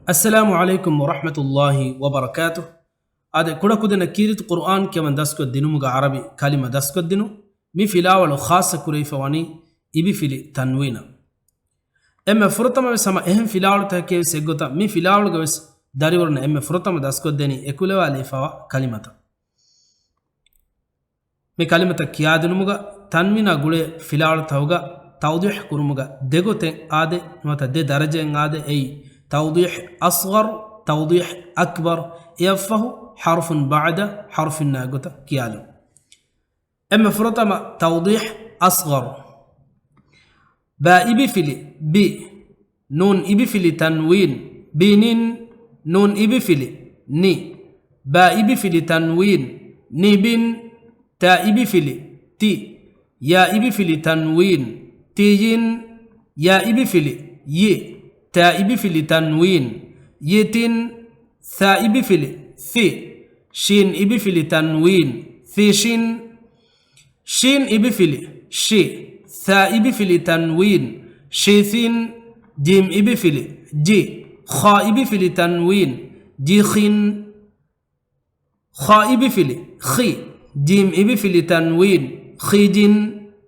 Assalamu alaikum wa rahmatullahi wa barakatuh. Ade kuda kudena kirit Qur'an keman dasko dinumuga Arabi kalima dasko dinu mi filawalo khasa kurayfa wani ibi fili tanwina. Emme furtama sama ehem filawalo ta ke segota mi filawalo gawes dariwarna emme furtama dasko deni ekulewa alifawa kalimata. Mi kalimata kiyadinumuga tanwina gule filawalo tawga tawdih kurumuga degote ade mata de daraje ngade ei توضيح أصغر توضيح أكبر يفه حرف بعد حرف الناقطة كيالو أما فرطما توضيح أصغر باء بفلي بي نون إبفلي تنوين بينين نون إبفلي ني باء بفلي تنوين نبين تاء بفلي تي يا إبفلي تنوين تيين يا إبفلي ي تائب في التنوين يتن ثائب في ثي شين إب في التنوين ثيشين شين إب في شي ثائب في التنوين شيثين جيم إب في جي خائب في التنوين جيخين خائب في خي جيم إب في التنوين خيجين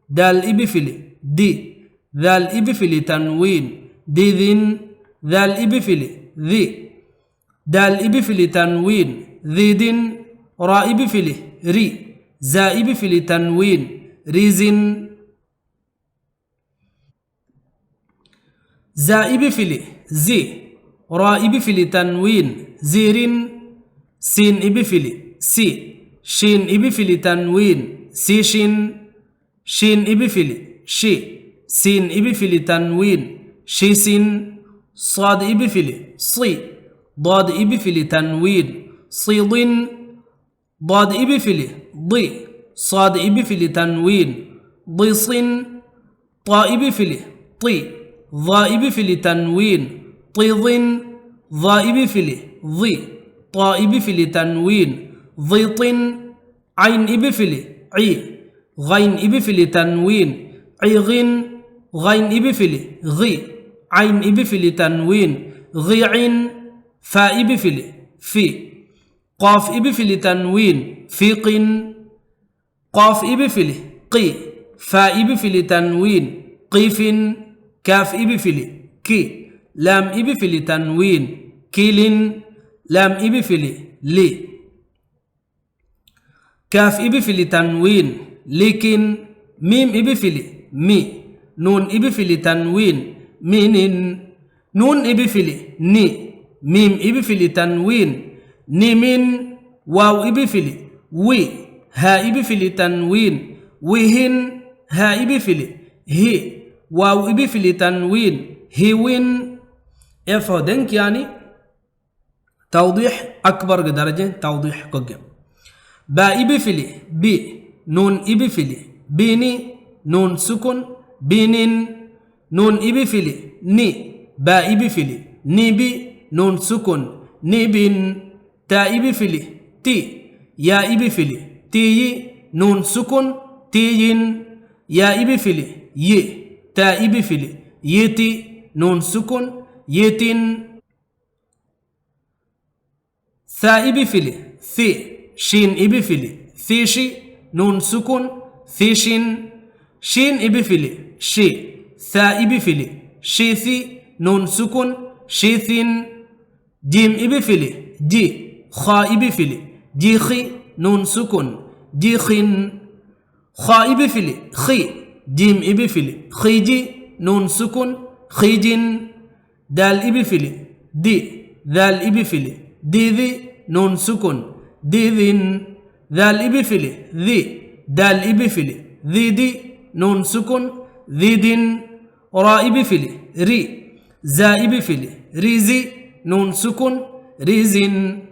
دال إب في دي ذال إب في التنوين دذن ذا الإبفل ذي دال إبفل تنوين ذيدن را إبفل ري زا إبفل تنوين ريزن زا إبفل زي را إبفل تنوين زيرن سين إبفل سي شين إبفل تنوين سيشن شين إبفل شي سين إبفل تنوين شيسين صاد إبفلي صي ضاد إبفلي تنوين صيض ضاد إبفلي ضي صاد إبفلي تنوين ضيص طا إبفلي طي ضا إبفلي تنوين طيض ضا إبفلي ضي طا إبفلي تنوين ضيط عين إبفلي عي غين إبفلي تنوين عيغ غين إبفلي غي عين إبفلي تنوين غيعين فاء إبفلي في قاف إبفلي تنوين فيق قاف إبفلي قي فاء إبفلي تنوين قيف كاف إبفلي كي لام إبفلي تنوين كيل لام إبفلي لي كاف إبفلي تنوين لكن ميم إبفلي مي نون إبفلي تنوين مين نون إبفلي ني ميم إبفلي تنوين نمين واو إبفلي وي ها إبفلي تنوين وهن ها إبفلي هي واو إبفلي تنوين هيوين إفادنك يعني توضيح أكبر درجة توضيح كجم با إبفلي بي نون إبفلي بيني نون سكون بينين نون إبفلي ني با إبفلي نبي نون سكون نبين تا إبفلي تي يا إبفلي تي نون سكون تيين يا إبفلي ي تا إبفلي يتي نون سكون يتين ثا إبفلي ثي شين إبفلي ثيشي نون سكون ثيشين شين إبفلي شي ثا إبفلي شيثي نون سكون شيثين جيم إبفلي جي خا إبفلي جيخي نون سكون جيخين خا إبفلي خي جيم إبفلي خيجي نون سكون خيجين دال إبفلي دي ذال إبفلي ديذي نون سكون ديذين ذال إبفلي ذي دال إبفلي ذيدي نون سكون ذيدين را إبفلي ري زا إبفلي ريزي نون سكون ريزين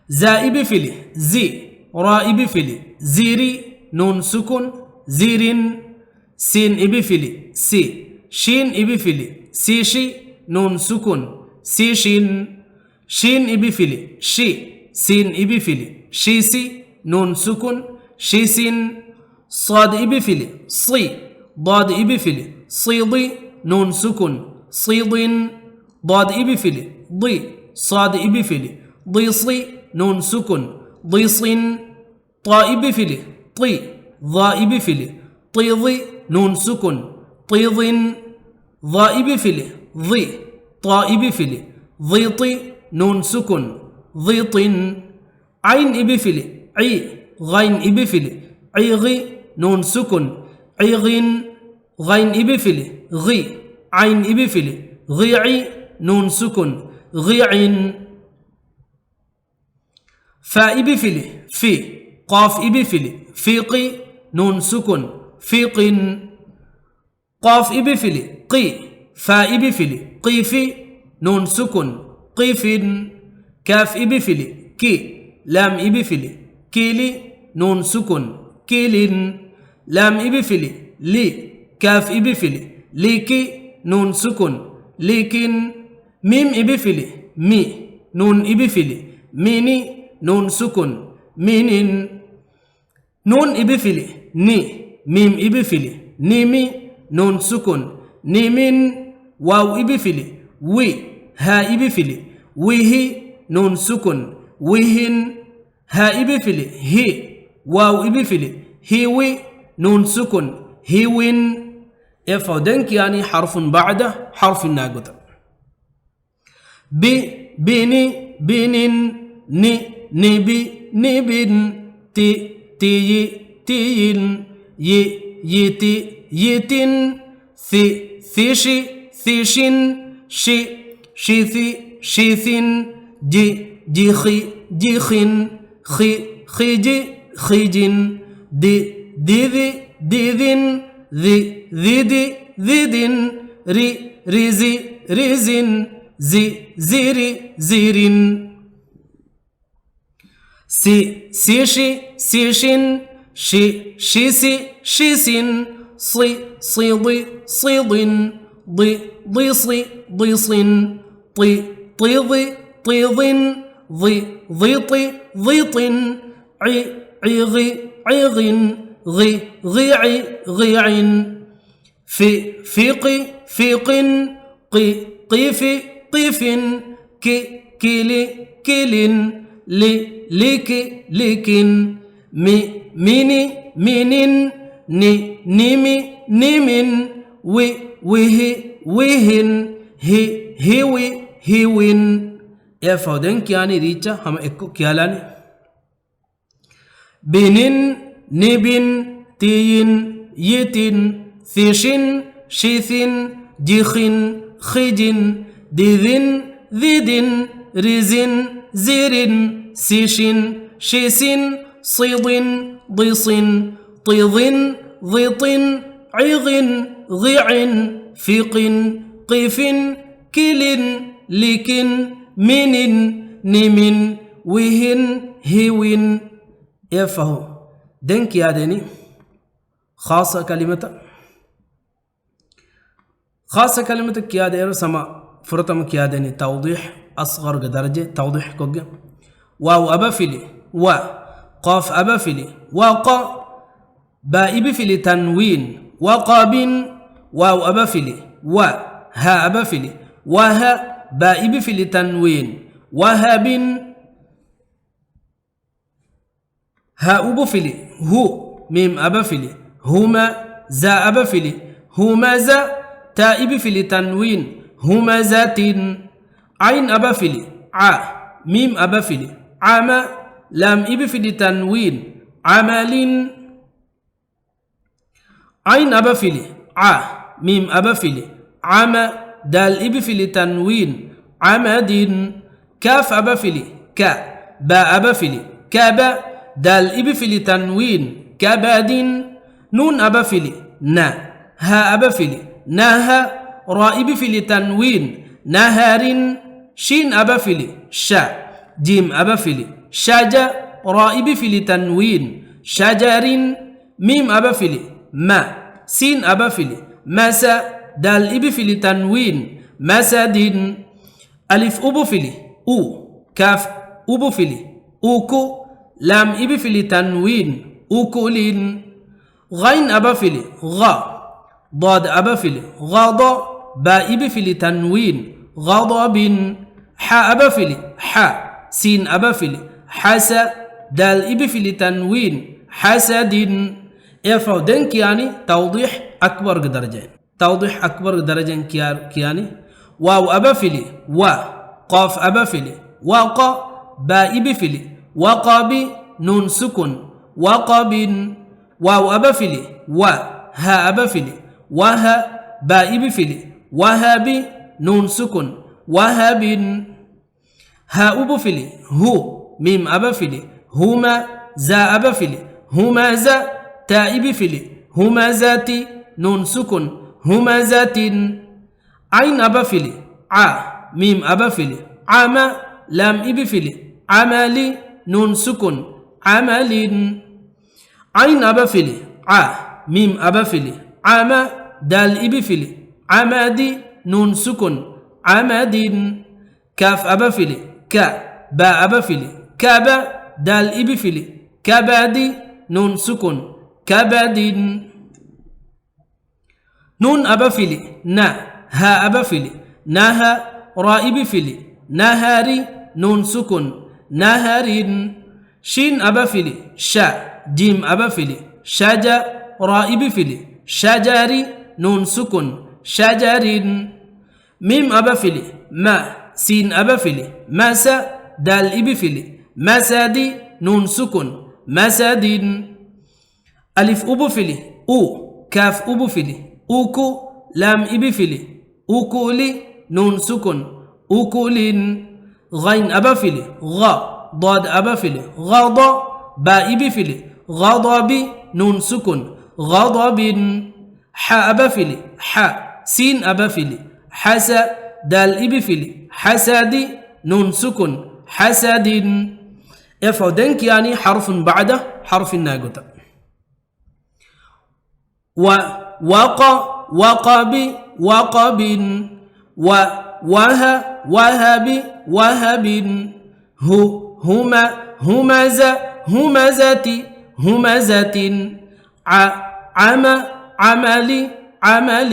زا إبفلي زي را إبفلي زيري نون سكون زيرين سين إبفلي سي شين إبفلي سيشي نون سكون سيشين شين إبفلي شي سين إبفلي شيسي نون سكون شيسين صاد إبفلي صي ضاد إبفلي صيض نون سكن صيض ضاد بفعل ضي صاد بفعل ضيصي نون سكن ضيص طاء بفعل طي ضاء بفعل طيض نون سكن طيض ضاء بفعل ضي طاء بفعل ضيط نون سكن ضيط عين بفعل عي غين بفعل عيغ نون سكن عيغ غين بفعل غي عين بفعل غيعي نون سكن غيع فاء بفعل في قاف بفعل فيق نون سكن فيق قاف بفعل قي فاء بفعل قيف نون سكن قيف كاف بفعل كي لام بفعل كيلي نون سكن كيل لام بفعل لي كاف بفعل ليكي نون سكن لكن ميم بفعل مي نون بفعل ميني نون سكن مين نون بفعل ني ميم بفعل نيمي نون سكن نيمين واو بفعل وي ها بفعل ويه نون سكن ويهن ها بفعل هي واو بفعل هيوي نون سكن هيوين يفودنك يعني حرف بعد حرف الناقطة بيني بينين ني نبي نبن تي تي تين يتي يتن ثي ثيشي ثيشن شي شيثي شيثن جي جيخي جيخن خي خيجي خيجن دي ديذي ديذن ذي ذيدي ذيدن ري ريزي ريزن زي زيري زيرن سي سيشي سيشن شي شيسي شيسن صي صيضي صيضن ضي ضيصي ضيصن طي طيضي طيضن ضي ضيطي ضيطن عي عيغي عيغن غي غيعي غيعن في فيقي فيقن قي قيفي قيفن كي كيلي كيلن لي ليكي ليكن مي ميني مينين ني نيمي نيمن وي ويه ويهن هي هيوي هيوين يا فودنك يعني ريتشا هم اكو كيالاني بنين نبن تين يتن ثيشن شيثن جيخن خيجن ديذن ذيدن ريزن زيرن سيشن شيسن صيضن ضيصن طيضن ضيطن عيغن ضيعن فيقن قيفن كيلن ليكن مين نيمن ويهن هيوين يفهو دنك يا دني خاصة كلمة كيا ديرو سما فرتم كيا دني توضيح أصغر درجة توضيح كوج واو أبا فيلي و قاف أبا فيلي وقا باء بفيلي تنوين وقاب واو أبا فيلي و ها أبا فيلي وها باء بفيلي تنوين وهاب ها بفيلي هو ميم أبا فيلي هما زا أبا فيلي هما زا تاء بفيلي تنوين هما زات عين أبا فيلي ع ميم أبا فيلي عما لام بفيلي تنوين عمل عين أبا فيلي ع ميم أبا فيلي عما دال بفيلي تنوين عمد كاف أبا فيلي كا باء أبا فيلي كابا دال بفيلي تنوين كبد نون أبا فيلي نا ها أبا فيلي ناها راء بفيلي تنوين نهار شين أبا فيلي شا جيم أبا فيلي شجا راء بفيلي تنوين شجر ميم أبا فيلي ما سين أبا فيلي مسا دال بفيلي تنوين مسد ألف أبو فيلي أو كاف أبو فيلي أوكو لام بفيلي تنوين أوكولين غين أبا فيلي غا ضاد أبفل غض باء بفل تنوين غضب حاء أبفل حاء سين أبفل حس دال إبفل تنوين حسد يفعل دنك يعني توضيح أكبر درجة توضيح أكبر درجة كياني واو أبفل و قاف أبفل وق باء بفل وقب نون سكن وقب واو أبفل و ها أبفل وها باء بفل وهب نون سكن وهب ها أبفل هو ميم أبفل هما زا أبفل هما زا تاء بفل هما زاتي نون سكن هما زات عين أبفل ع ميم أبفل عما لام إبفل عملي نون سكن عمل عين أبفل ع ميم أبفل عما دال إبفل عمادي نون سكن عمد كاف أبفل كا باء أبفل كابا دال إبفل كبادي نون سكن كبد نون أبفل نا ها أبفل نها راء بفل نهاري نون سكن نهر شين أبفل شا جيم أبفل شجا راء بفل شجري نون سكن شجر ميم أبفل ما سين أبفل مسا دال إبفل مسادي نون سكن مسد ألف أبفل أو كاف أبفل أوكو لام إبفل أوكولي نون سكن أوكولين غين أبفل غ ضاد أبفل غض باء بفل غضب نون سكن غضب حاء أبفل حاء سين أبفل حسا دال إبفل حسد نون سكن حسد يفعدنك يعني حرف بعده حرف الناقطة وق وقب وقب وه وهب وهب هما همز همزة همزة عم عمل عمل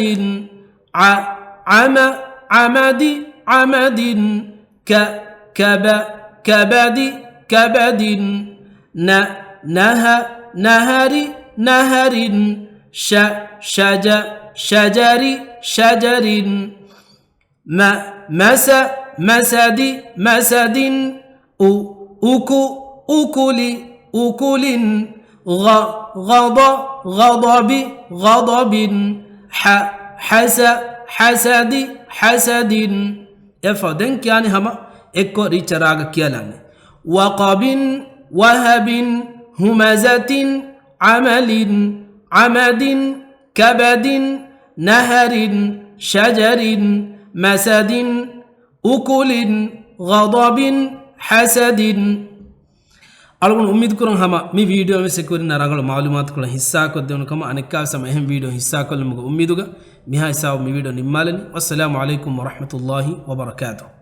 عم عمد عمد كبد كبد نهى نهر نهر شجر شجر مسد مسد أكل أكل غضب غضب غضب حسد حسد يفدنك يعني هما اكو ريچراغ كيالان وقب وهب همزة عمل عمد كبد نهر شجر مسد أكل غضب حسد अलगुन उम्मीद करूँ हम मी वीडियो में से कोई नारागल मालूमात को हिस्सा को देने कम अनेक समय अहम वीडियो हिस्सा को मुझे उम्मीद होगा मिहा हिस्सा मी वीडियो निम्मालन वस्सलामु अलैकुम वरहमतुल्लाहि वबरकातुहू।